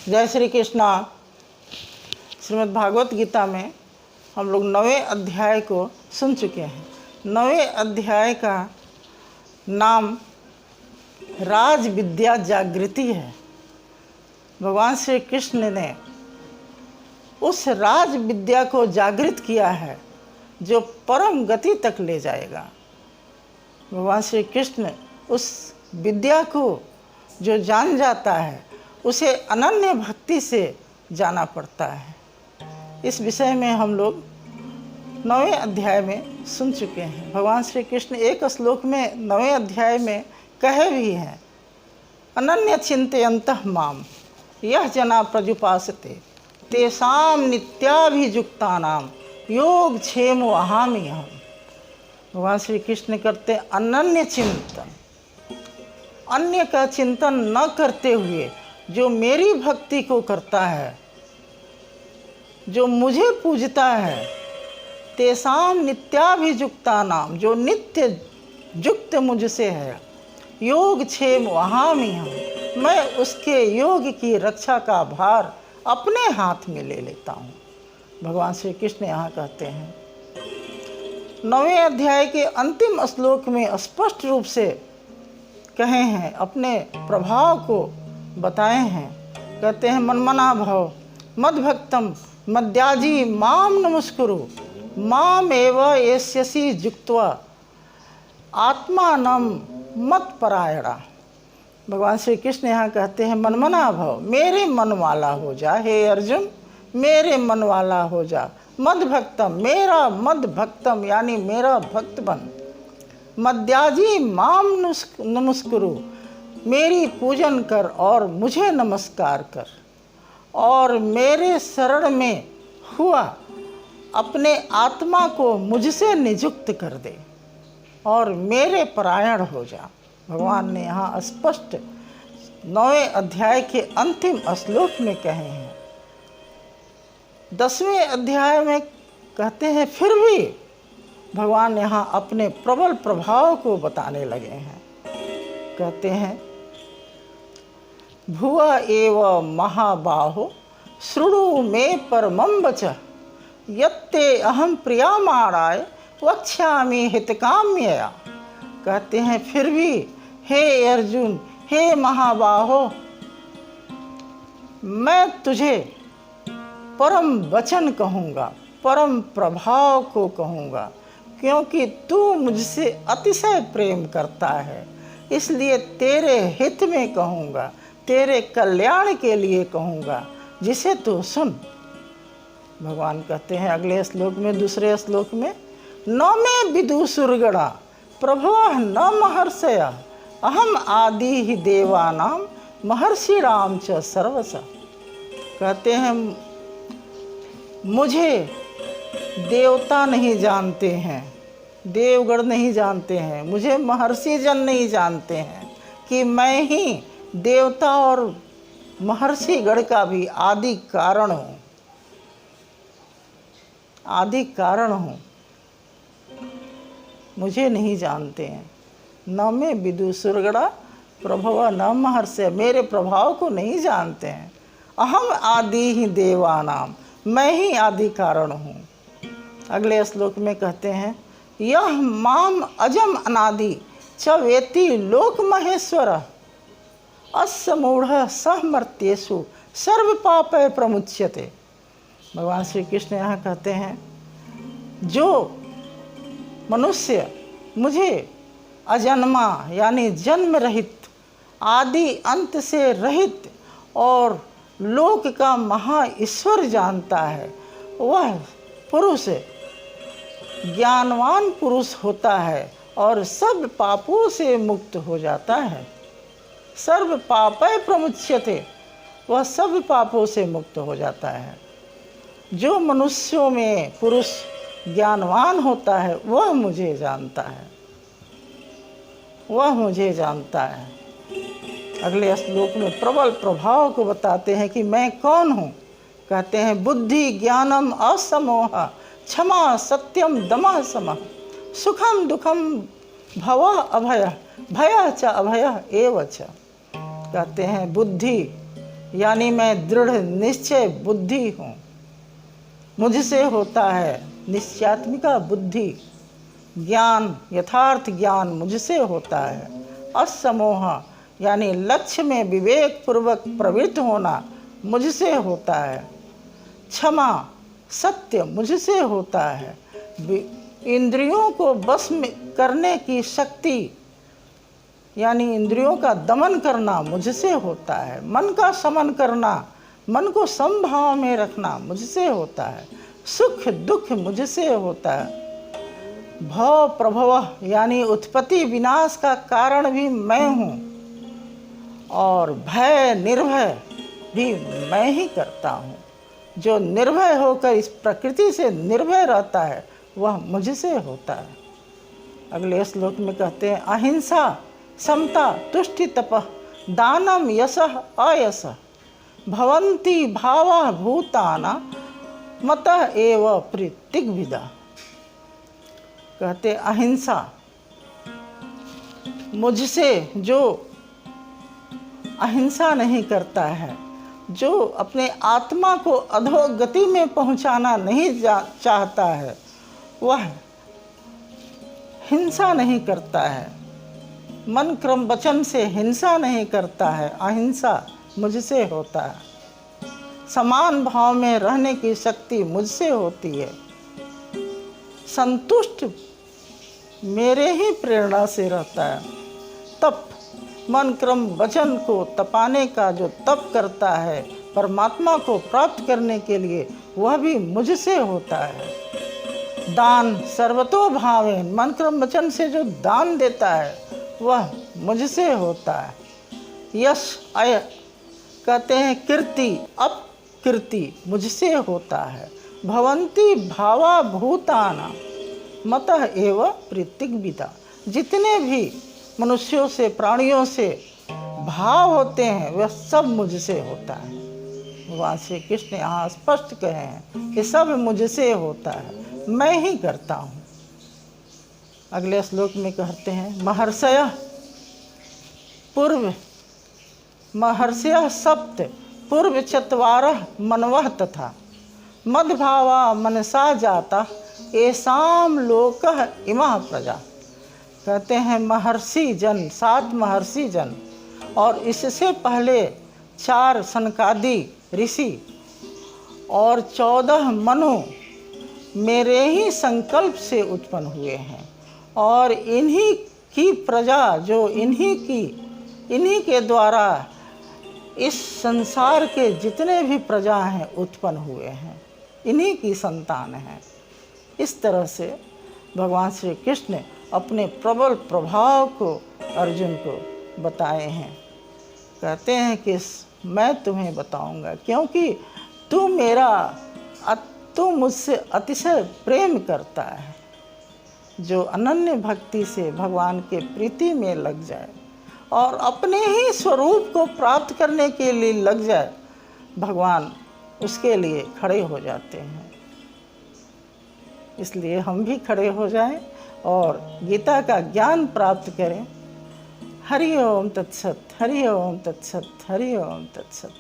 जय श्री कृष्णा। श्रीमद् भागवत गीता में हम लोग 9वें अध्याय को सुन चुके हैं। 9वें अध्याय का नाम राज विद्या जागृति है। भगवान श्री कृष्ण ने उस राज विद्या को जागृत किया है जो परम गति तक ले जाएगा। भगवान श्री कृष्ण उस विद्या को जो जान जाता है उसे अनन्य भक्ति से जाना पड़ता है। इस विषय में हम लोग 9वें अध्याय में सुन चुके हैं। भगवान श्री कृष्ण एक श्लोक में 9वें अध्याय में कहे भी हैं, अनन्य चिंतयन्तः माम यह जना प्रजुपासते तेषां नित्याभियुक्तानां योगक्षेम वहामि अहम्। भगवान श्री कृष्ण करते अनन्य चिंतन, अन्य का चिंतन न करते हुए जो मेरी भक्ति को करता है, जो मुझे पूजता है, तेषां नित्याभियुक्तानां जो नित्य युक्त मुझसे है, योगक्षेम वहामि अहम्, मैं उसके योग की रक्षा का भार अपने हाथ में ले लेता हूँ। भगवान श्री कृष्ण यहाँ कहते हैं 9वें अध्याय के अंतिम श्लोक में स्पष्ट रूप से कहे हैं, अपने प्रभाव को बताए हैं। कहते हैं मनमना भव मद्भक्तम मद्याजी माम नमस्कुरु माम एव एष्यसि जुक्त्वा आत्मानं मत्परायणा। भगवान श्री कृष्ण यहाँ कहते हैं मनमना भव, मेरे मन वाला हो जा हे अर्जुन, मेरे मन वाला हो जा। मद्भक्तम, मेरा मद्भक्तम यानी मेरा भक्त बन। मद्याजी माम नमस्कुरु, मेरी पूजन कर और मुझे नमस्कार कर, और मेरे शरण में हुआ अपने आत्मा को मुझसे नियुक्त कर दे और मेरे परायण हो जा। भगवान ने यहाँ स्पष्ट 9वें अध्याय के अंतिम श्लोक में कहे हैं। 10वें अध्याय में कहते हैं फिर भी भगवान यहाँ अपने प्रबल प्रभाव को बताने लगे हैं। कहते हैं भुव एव महाबाहो शृणु मे परमं वचः यत्ते अहं प्रियमाणाय वक्ष्यामि हितकाम्यया। कहते हैं फिर भी हे अर्जुन, हे महाबाहो, मैं तुझे परम वचन कहूँगा, परम प्रभाव को कहूँगा, क्योंकि तू मुझसे अतिशय प्रेम करता है, इसलिए तेरे हित में कहूँगा, तेरे कल्याण के लिए कहूँगा, जिसे तू सुन। भगवान कहते हैं अगले श्लोक में, दूसरे श्लोक में, न मे विदुषुर्गणा प्रभवः न महर्षयः अहम आदि ही देवानां महर्षिणां च सर्वशः। कहते हैं मुझे देवता नहीं जानते हैं, देवगण नहीं जानते हैं, मुझे महर्षि जन नहीं जानते हैं कि मैं ही देवता और महर्षि गण का भी आदि कारण हूँ, आदि कारण हूँ। मुझे नहीं जानते हैं। न मैं विदुषुर्गणा प्रभव न महर्षि, मेरे प्रभाव को नहीं जानते हैं। अहम आदि ही देवानाम, मैं ही आदि कारण हूँ। अगले श्लोक में कहते हैं यह माम अजम अनादि च वेति लोक महेश्वर अस्य मूढ़ सहमर्त्येषु सर्व पापै प्रमुच्यते। भगवान श्री कृष्ण यहाँ कहते हैं जो मनुष्य मुझे अजन्मा यानी जन्म रहित, आदि अंत से रहित और लोक का महा ईश्वर जानता है, वह पुरुष ज्ञानवान पुरुष होता है और सब पापों से मुक्त हो जाता है। सर्व पापै प्रमुच्यते, वह सब पापों से मुक्त हो जाता है। जो मनुष्यों में पुरुष ज्ञानवान होता है वह मुझे जानता है, वह मुझे जानता है। अगले श्लोक में प्रबल प्रभाव को बताते हैं कि मैं कौन हूँ। कहते हैं बुद्धि ज्ञानम असमोह क्षमा सत्यम दमः समः सुखम दुखम भवः अभयः भयः च अभयः एव च। कहते हैं बुद्धि यानी मैं दृढ़ निश्चय बुद्धि हूँ। मुझसे होता है निश्चयात्मिका बुद्धि। ज्ञान, यथार्थ ज्ञान मुझसे होता है। असमोह यानी लक्ष्य में विवेक पूर्वक प्रवृत्त होना मुझसे होता है। क्षमा, सत्य मुझसे होता है। इंद्रियों को वश में करने की शक्ति यानी इंद्रियों का दमन करना मुझसे होता है। मन का शमन करना, मन को समभाव में रखना मुझसे होता है। सुख दुख मुझसे होता है। भव प्रभव यानी उत्पत्ति विनाश का कारण भी मैं हूँ और भय निर्भय भी मैं ही करता हूँ। जो निर्भय होकर इस प्रकृति से निर्भय रहता है वह मुझसे होता है। अगले श्लोक में कहते हैं अहिंसा, समता, तुष्टि, तपः, दानम, यशः, अयशः भवन्ति भावः भूताना मतः एव प्रीतिग्विदा। कहते अहिंसा, मुझसे जो अहिंसा नहीं करता है, जो अपने आत्मा को अधोगति में पहुंचाना नहीं चाहता है, वह हिंसा नहीं करता है। मन क्रम वचन से हिंसा नहीं करता है। अहिंसा मुझसे होता है। समान भाव में रहने की शक्ति मुझसे होती है। संतुष्ट मेरे ही प्रेरणा से रहता है। तप, मन क्रम वचन को तपाने का जो तप करता है परमात्मा को प्राप्त करने के लिए, वह भी मुझसे होता है। दान, सर्वतो भावे, मन क्रम वचन से जो दान देता है वह मुझसे होता है। यश, अय कहते हैं कीर्ति, अपकीर्ति मुझसे होता है। भवन्ति भावा भूताना मतः एव प्रीतिग्विदा। जितने भी मनुष्यों से, प्राणियों से भाव होते हैं वह सब मुझसे होता है। भगवान श्री कृष्ण यहाँ स्पष्ट कहे हैं कि सब मुझसे होता है, मैं ही करता हूँ। अगले श्लोक में कहते हैं महर्षयः पूर्व, महर्षयः सप्त पूर्व चत्वारः मनवः तथा मद्भावा मनसा जाता येषां लोकः इमः प्रजा। कहते हैं महर्षि जन, 7 महर्षि जन और इससे पहले 4 सनकादि ऋषि और 14 मनु मेरे ही संकल्प से उत्पन्न हुए हैं और इन्हीं की प्रजा, जो इन्हीं के द्वारा इस संसार के जितने भी प्रजा हैं उत्पन्न हुए हैं, इन्हीं की संतान हैं। इस तरह से भगवान श्री कृष्ण अपने प्रबल प्रभाव को अर्जुन को बताए हैं। कहते हैं कि मैं तुम्हें बताऊंगा क्योंकि तू मुझसे अतिशय प्रेम करता है। जो अनन्य भक्ति से भगवान के प्रीति में लग जाए और अपने ही स्वरूप को प्राप्त करने के लिए लग जाए, भगवान उसके लिए खड़े हो जाते हैं। इसलिए हम भी खड़े हो जाएं और गीता का ज्ञान प्राप्त करें। हरि ओम तत्सत, हरि ओम तत्सत, हरि ओम तत्सत।